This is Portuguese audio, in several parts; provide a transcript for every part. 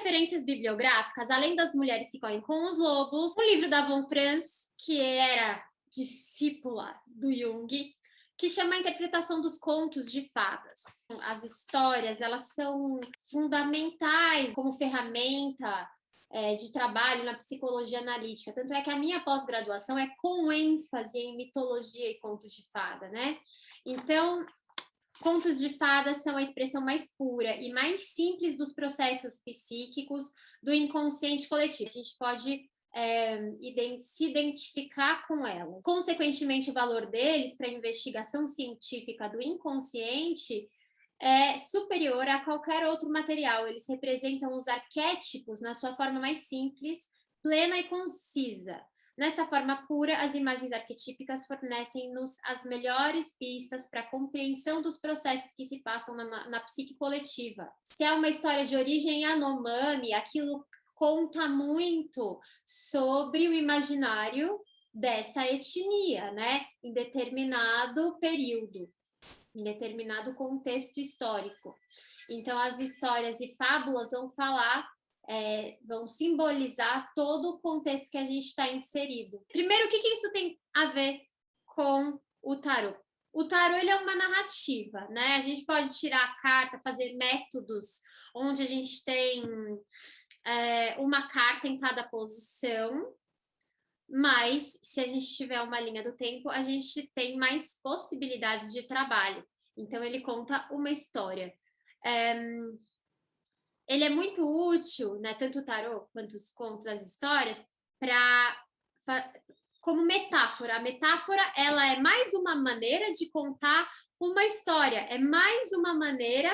referências bibliográficas, além das Mulheres que Correm com os Lobos, o livro da Von Franz, que era discípula do Jung, que chama a interpretação dos contos de fadas. As histórias, elas são fundamentais como ferramenta de trabalho na psicologia analítica. Tanto é que a minha pós-graduação é com ênfase em mitologia e contos de fada, né? Então, contos de fadas são a expressão mais pura e mais simples dos processos psíquicos do inconsciente coletivo. A gente pode se identificar com ela. Consequentemente, o valor deles para a investigação científica do inconsciente é superior a qualquer outro material. Eles representam os arquétipos na sua forma mais simples, plena e concisa. Nessa forma pura, as imagens arquetípicas fornecem-nos as melhores pistas para a compreensão dos processos que se passam na psique coletiva. Se é uma história de origem Yanomami, aquilo conta muito sobre o imaginário dessa etnia, né? Em determinado período, em determinado contexto histórico. Então, as histórias e fábulas vão falar, vão simbolizar todo o contexto que a gente está inserido. Primeiro, o que isso tem a ver com o tarô? O tarô, ele é uma narrativa, né? A gente pode tirar a carta, fazer métodos onde a gente tem uma carta em cada posição, mas se a gente tiver uma linha do tempo, a gente tem mais possibilidades de trabalho. Então, ele conta uma história. Ele é muito útil, né, tanto o tarô quanto os contos, as histórias, como metáfora. A metáfora, ela é mais uma maneira de contar uma história, é mais uma maneira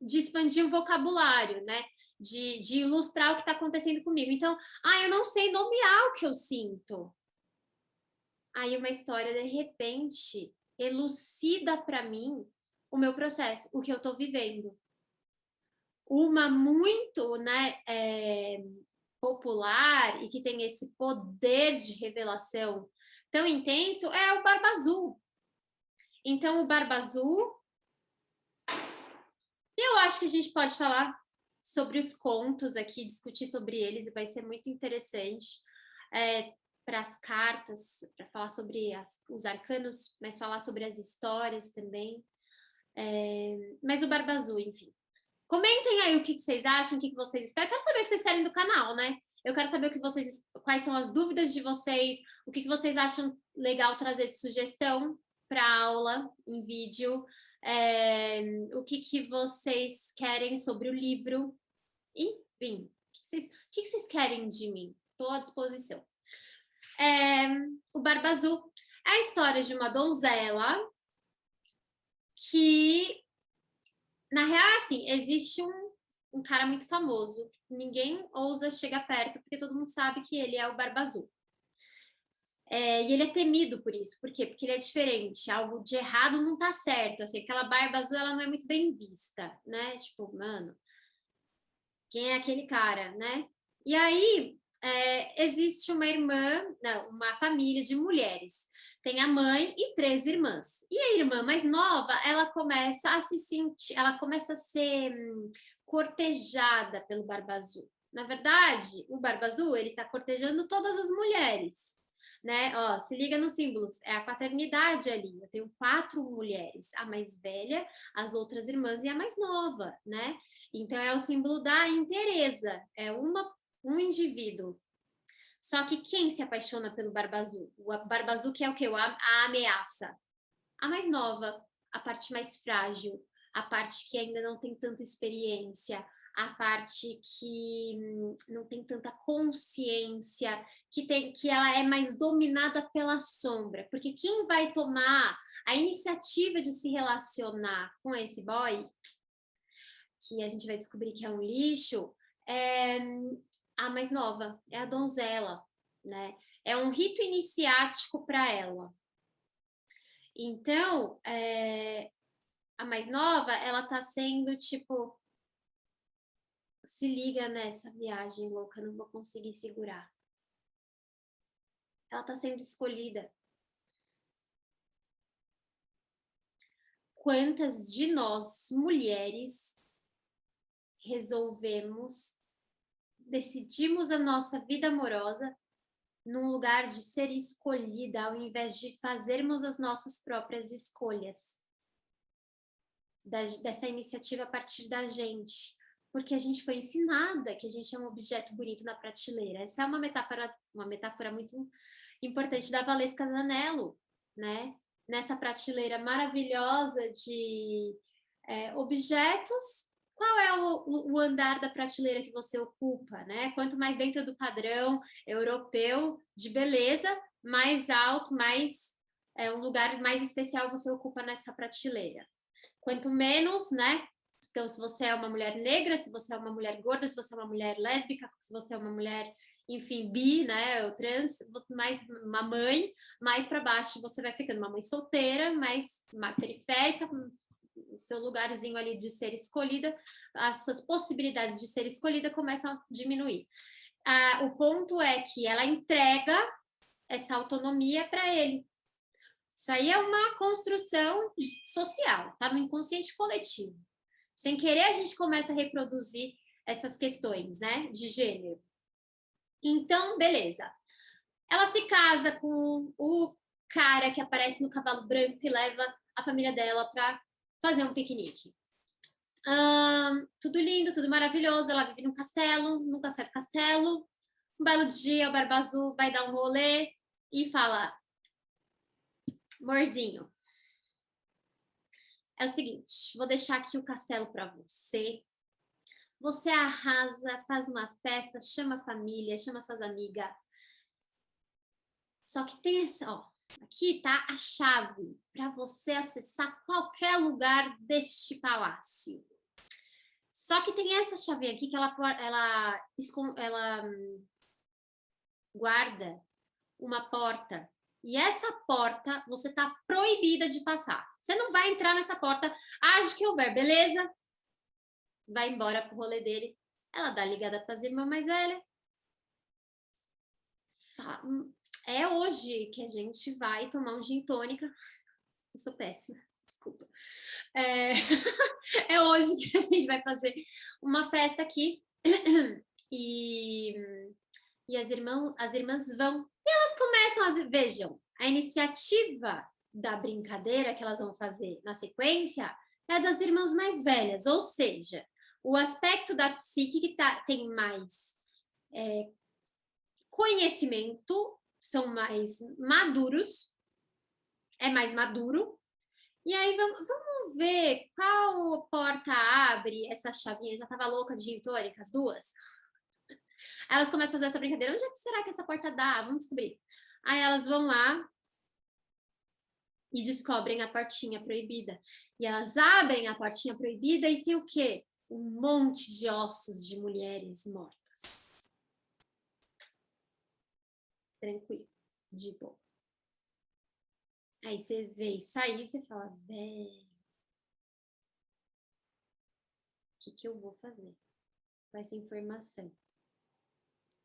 de expandir o vocabulário, né? De ilustrar o que está acontecendo comigo. Então, eu não sei nomear o que eu sinto. Aí uma história, de repente, elucida para mim o meu processo, o que eu estou vivendo. Uma muito, né, popular e que tem esse poder de revelação tão intenso é o Barba Azul. Então, o Barba Azul, eu acho que a gente pode falar sobre os contos aqui, discutir sobre eles, e vai ser muito interessante para as cartas, para falar sobre os arcanos, mas falar sobre as histórias também. Mas o Barba Azul, enfim. Comentem aí o que vocês acham, o que vocês esperam. Quero saber o que vocês querem do canal, né? Eu quero saber quais são as dúvidas de vocês, o que vocês acham legal trazer de sugestão para aula em vídeo, o que vocês querem sobre o livro. Enfim, o que vocês querem de mim? Estou à disposição. O Barba Azul é a história de uma donzela que, na real, assim, existe um cara muito famoso, ninguém ousa chegar perto, porque todo mundo sabe que ele é o Barba Azul. E ele é temido por isso. Por quê? Porque ele é diferente. Algo de errado não tá certo. Assim, aquela Barba Azul, ela não é muito bem vista, né? Tipo, mano, quem é aquele cara, né? E aí, existe uma família de mulheres. Tem a mãe e 3 irmãs. E a irmã mais nova, ela começa a ser cortejada pelo Barba Azul. Na verdade, o Barba Azul, ele tá cortejando todas as mulheres, né? Ó, se liga nos símbolos, é a paternidade ali. Eu tenho 4 mulheres, a mais velha, as outras irmãs e a mais nova, né? Então, é o símbolo da inteireza, é um indivíduo. Só que quem se apaixona pelo Barba Azul? O Barba Azul que é o quê? A ameaça. A mais nova, a parte mais frágil, a parte que ainda não tem tanta experiência, a parte que não tem tanta consciência, que ela é mais dominada pela sombra. Porque quem vai tomar a iniciativa de se relacionar com esse boy, que a gente vai descobrir que é um lixo, a mais nova, é a donzela, né? É um rito iniciático para ela. Então, a mais nova, ela tá sendo tipo, se liga nessa viagem louca, não vou conseguir segurar. Ela tá sendo escolhida. Quantas de nós, mulheres, resolvemos decidimos a nossa vida amorosa num lugar de ser escolhida, ao invés de fazermos as nossas próprias escolhas. Dessa iniciativa a partir da gente. Porque a gente foi ensinada que a gente é um objeto bonito na prateleira. Essa é uma metáfora muito importante da Valesca Zanello, né? Nessa prateleira maravilhosa de objetos, qual é o andar da prateleira que você ocupa, né? Quanto mais dentro do padrão europeu de beleza, mais alto, mais um lugar mais especial você ocupa nessa prateleira. Quanto menos, né? Então, se você é uma mulher negra, se você é uma mulher gorda, se você é uma mulher lésbica, se você é uma mulher, enfim, bi, né, ou trans, mais uma mãe, mais para baixo você vai ficando uma mãe solteira, mais periférica, seu lugarzinho ali de ser escolhida, as suas possibilidades de ser escolhida começam a diminuir. O ponto é que ela entrega essa autonomia para ele. Isso aí é uma construção social, tá no inconsciente coletivo. Sem querer, a gente começa a reproduzir essas questões, né, de gênero. Então, beleza. Ela se casa com o cara que aparece no cavalo branco e leva a família dela para fazer um piquenique. Tudo lindo, tudo maravilhoso. Ela vive num castelo, nunca sai do castelo. Um belo dia, o Barba Azul vai dar um rolê e fala: amorzinho, é o seguinte, vou deixar aqui o castelo para você. Você arrasa, faz uma festa, chama a família, chama suas amigas. Só que tem essa, ó, aqui tá a chave para você acessar qualquer lugar deste palácio. Só que tem essa chave aqui que ela guarda uma porta. E essa porta você tá proibida de passar. Você não vai entrar nessa porta, age que houver, beleza? Vai embora pro rolê dele. Ela dá ligada para as irmãs mais velhas. É hoje que a gente vai tomar um gin tônica. Eu sou péssima, desculpa. É hoje que a gente vai fazer uma festa aqui. E as irmãs vão. E elas começam a... Vejam, a iniciativa da brincadeira que elas vão fazer na sequência é das irmãs mais velhas. Ou seja, o aspecto da psique que tem mais conhecimento, são mais maduros, é mais maduro. E aí vamos ver qual porta abre essa chavinha. Já tava louca de gin tônica, as duas. Aí elas começam a fazer essa brincadeira. Onde é que será que essa porta dá? Vamos descobrir. Aí elas vão lá e descobrem a portinha proibida. E elas abrem a portinha proibida e tem o quê? Um monte de ossos de mulheres mortas. Tranquilo, de boa. Aí você vê isso aí, você fala, velho, o que eu vou fazer com essa informação?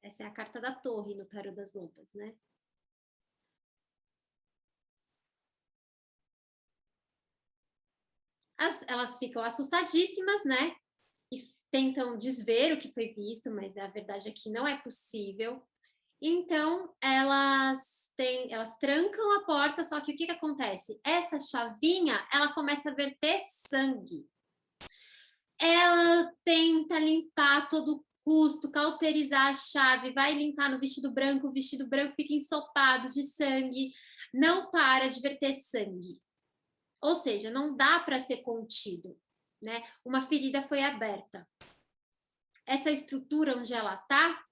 Essa é a carta da torre no tarô das lobas, né? Elas ficam assustadíssimas, né? E tentam desver o que foi visto, mas a verdade é que não é possível. Então, elas trancam a porta, só que o que acontece? Essa chavinha, ela começa a verter sangue. Ela tenta limpar a todo custo, cauterizar a chave, vai limpar no vestido branco, o vestido branco fica ensopado de sangue, não para de verter sangue. Ou seja, não dá para ser contido, né? Uma ferida foi aberta. Essa estrutura onde ela está,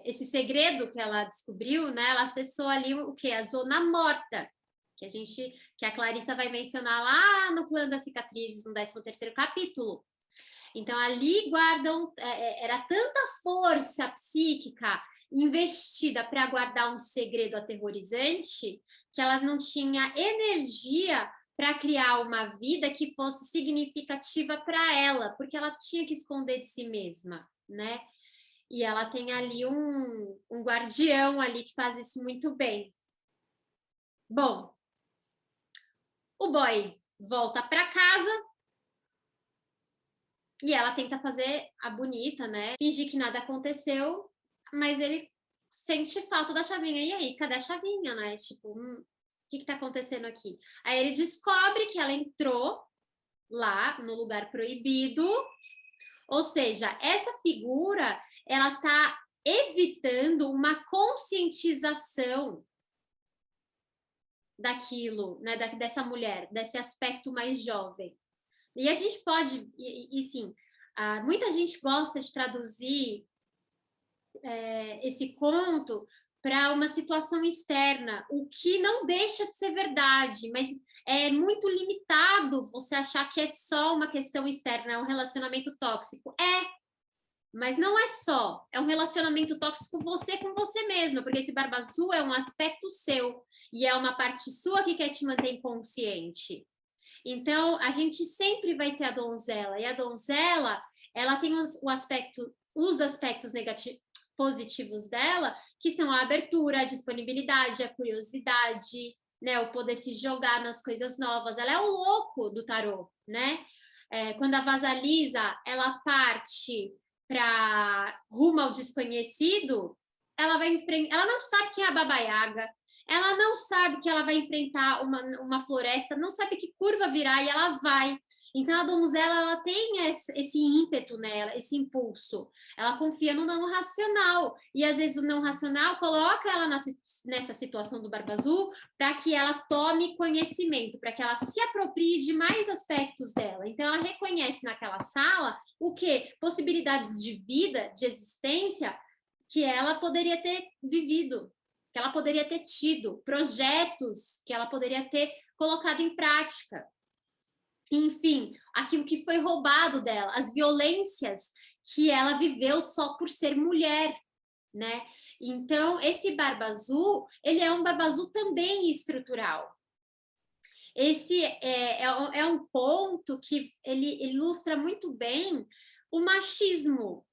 esse segredo que ela descobriu, né? Ela acessou ali o que? A zona morta, que a Clarissa vai mencionar lá no Clã das Cicatrizes, no 13º capítulo. Então, ali guardam, era tanta força psíquica investida para guardar um segredo aterrorizante que ela não tinha energia para criar uma vida que fosse significativa para ela, porque ela tinha que esconder de si mesma, né? E ela tem ali um guardião ali que faz isso muito bem. Bom, o boy volta para casa E ela tenta fazer a bonita, né? Fingir que nada aconteceu, mas ele sente falta da chavinha. E aí, cadê a chavinha, né? Tipo, o que tá acontecendo aqui? Aí ele descobre que ela entrou lá no lugar proibido, ou seja, essa figura, ela tá evitando uma conscientização daquilo, né, dessa mulher, desse aspecto mais jovem. E a gente pode, sim, muita gente gosta de traduzir esse conto para uma situação externa, o que não deixa de ser verdade, mas é muito limitado você achar que é só uma questão externa, é um relacionamento tóxico. Mas não é só, é um relacionamento tóxico você com você mesma, porque esse barba azul é um aspecto seu e é uma parte sua que quer te manter inconsciente. Então, a gente sempre vai ter a donzela, e a donzela, ela tem os aspectos positivos dela, que são a abertura, a disponibilidade, a curiosidade, né, o poder se jogar nas coisas novas. Ela é o louco do tarô, né? Quando a Vasalisa, ela parte para rumo ao desconhecido, ela vai enfrentar, ela não sabe quem é a Baba Yaga, ela não sabe que ela vai enfrentar uma floresta, não sabe que curva virar e ela vai. Então a donzela, ela tem esse ímpeto nela, esse impulso. Ela confia no não racional e às vezes o não racional coloca ela nessa situação do Barba Azul para que ela tome conhecimento, para que ela se aproprie de mais aspectos dela. Então ela reconhece naquela sala o quê? Possibilidades de vida, de existência que ela poderia ter vivido, que ela poderia ter tido, projetos que ela poderia ter colocado em prática. Enfim, aquilo que foi roubado dela, as violências que ela viveu só por ser mulher, né? Então, esse Barba Azul, ele é um Barba Azul também estrutural. Esse é um ponto que ele ilustra muito bem o machismo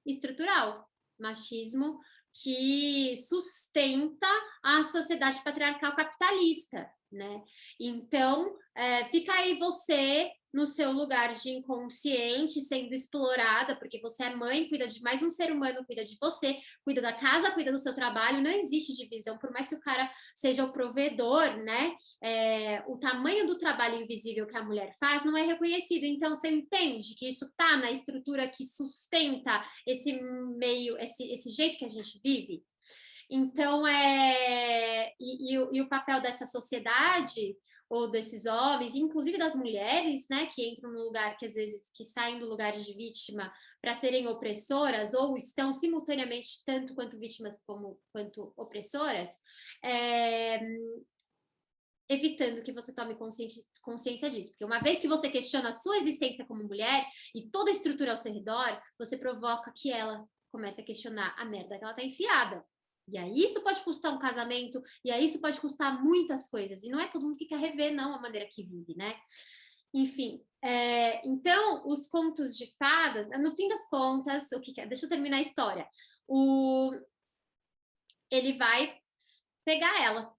estrutural, machismo que sustenta a sociedade patriarcal capitalista, né? Então, fica aí você no seu lugar de inconsciente, sendo explorada, porque você é mãe, cuida de mais um ser humano, cuida de você, cuida da casa, cuida do seu trabalho, não existe divisão, por mais que o cara seja o provedor, né? O tamanho do trabalho invisível que a mulher faz não é reconhecido. Então, você entende que isso está na estrutura que sustenta esse meio, esse jeito que a gente vive? Então, e o papel dessa sociedade ou desses homens, inclusive das mulheres, né, que entram no lugar, que às vezes que saem do lugar de vítima para serem opressoras ou estão simultaneamente tanto quanto vítimas quanto opressoras, evitando que você tome consciência disso. Porque uma vez que você questiona a sua existência como mulher e toda a estrutura ao seu redor, você provoca que ela comece a questionar a merda que ela tá enfiada. E aí isso pode custar um casamento, e aí isso pode custar muitas coisas. E não é todo mundo que quer rever, não, a maneira que vive, né? Enfim, então, os contos de fadas, no fim das contas, o que é? Deixa eu terminar a história. Ele vai pegar ela.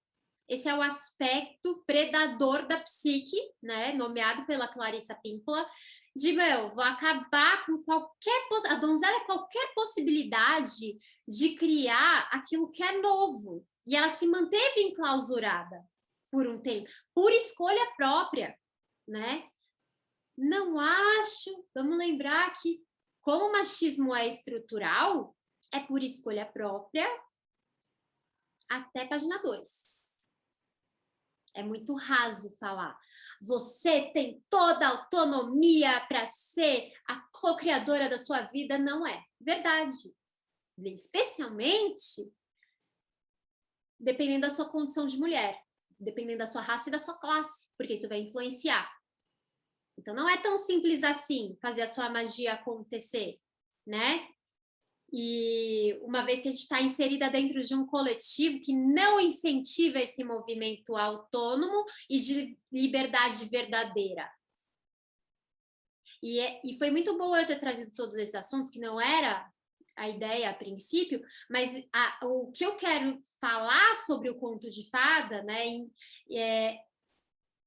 Esse é o aspecto predador da psique, né? Nomeado pela Clarissa Pinkola, de, vou acabar com qualquer... A donzela é qualquer possibilidade de criar aquilo que é novo. E ela se manteve enclausurada por um tempo, por escolha própria, né? Não acho... Vamos lembrar que, como o machismo é estrutural, é por escolha própria até página 2. É muito raso falar. Você tem toda a autonomia para ser a co-criadora da sua vida. Não é verdade. Especialmente dependendo da sua condição de mulher, dependendo da sua raça e da sua classe, porque isso vai influenciar. Então, não é tão simples assim fazer a sua magia acontecer, né? E uma vez que a gente está inserida dentro de um coletivo que não incentiva esse movimento autônomo e de liberdade verdadeira. E foi muito bom eu ter trazido todos esses assuntos, que não era a ideia a princípio, mas o que eu quero falar sobre o conto de fada, né,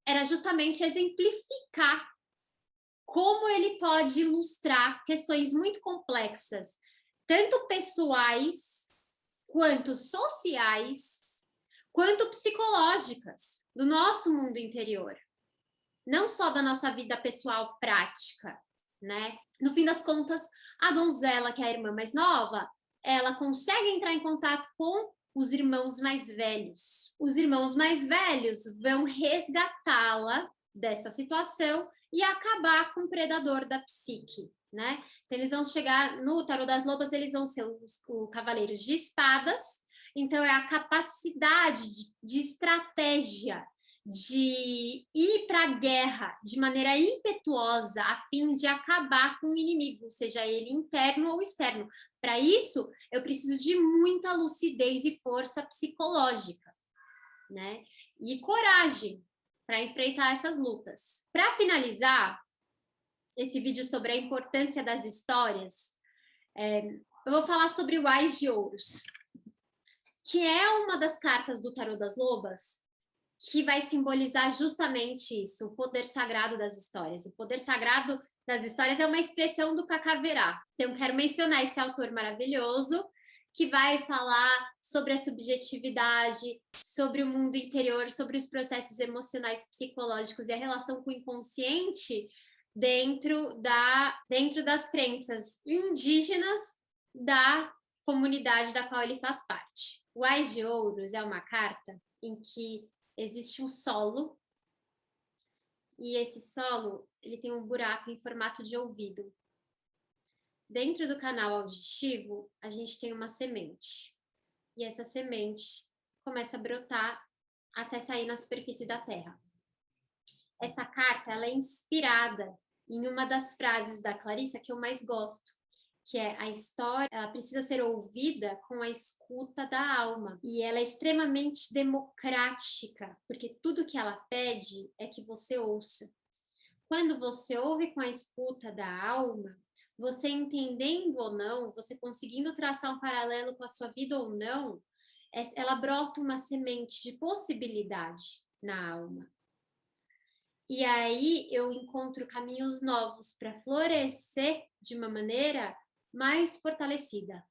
era justamente exemplificar como ele pode ilustrar questões muito complexas, tanto pessoais, quanto sociais, quanto psicológicas, do nosso mundo interior. Não só da nossa vida pessoal prática, né? No fim das contas, a donzela, que é a irmã mais nova, ela consegue entrar em contato com os irmãos mais velhos. Os irmãos mais velhos vão resgatá-la dessa situação e acabar com o predador da psique, né? Então, eles vão chegar no Tarô das Lobas, eles vão ser os cavaleiros de espadas. Então, é a capacidade de estratégia, de ir para a guerra de maneira impetuosa, a fim de acabar com o inimigo, seja ele interno ou externo. Para isso, eu preciso de muita lucidez e força psicológica, né? E coragem para enfrentar essas lutas. Para finalizar esse vídeo sobre a importância das histórias, eu vou falar sobre o Ás de Ouros, que é uma das cartas do Tarô das Lobas, que vai simbolizar justamente isso, o poder sagrado das histórias. O poder sagrado das histórias é uma expressão do Cacaverá. Então, quero mencionar esse autor maravilhoso, que vai falar sobre a subjetividade, sobre o mundo interior, sobre os processos emocionais, psicológicos e a relação com o inconsciente dentro das crenças indígenas da comunidade da qual ele faz parte. O Ás de Ouros é uma carta em que existe um solo, e esse solo ele tem um buraco em formato de ouvido. Dentro do canal auditivo, a gente tem uma semente, e essa semente começa a brotar até sair na superfície da Terra. Essa carta ela é inspirada em uma das frases da Clarissa que eu mais gosto, que é: a história ela precisa ser ouvida com a escuta da alma. E ela é extremamente democrática, porque tudo que ela pede é que você ouça. Quando você ouve com a escuta da alma, você entendendo ou não, você conseguindo traçar um paralelo com a sua vida ou não, ela brota uma semente de possibilidade na alma. E aí eu encontro caminhos novos para florescer de uma maneira mais fortalecida.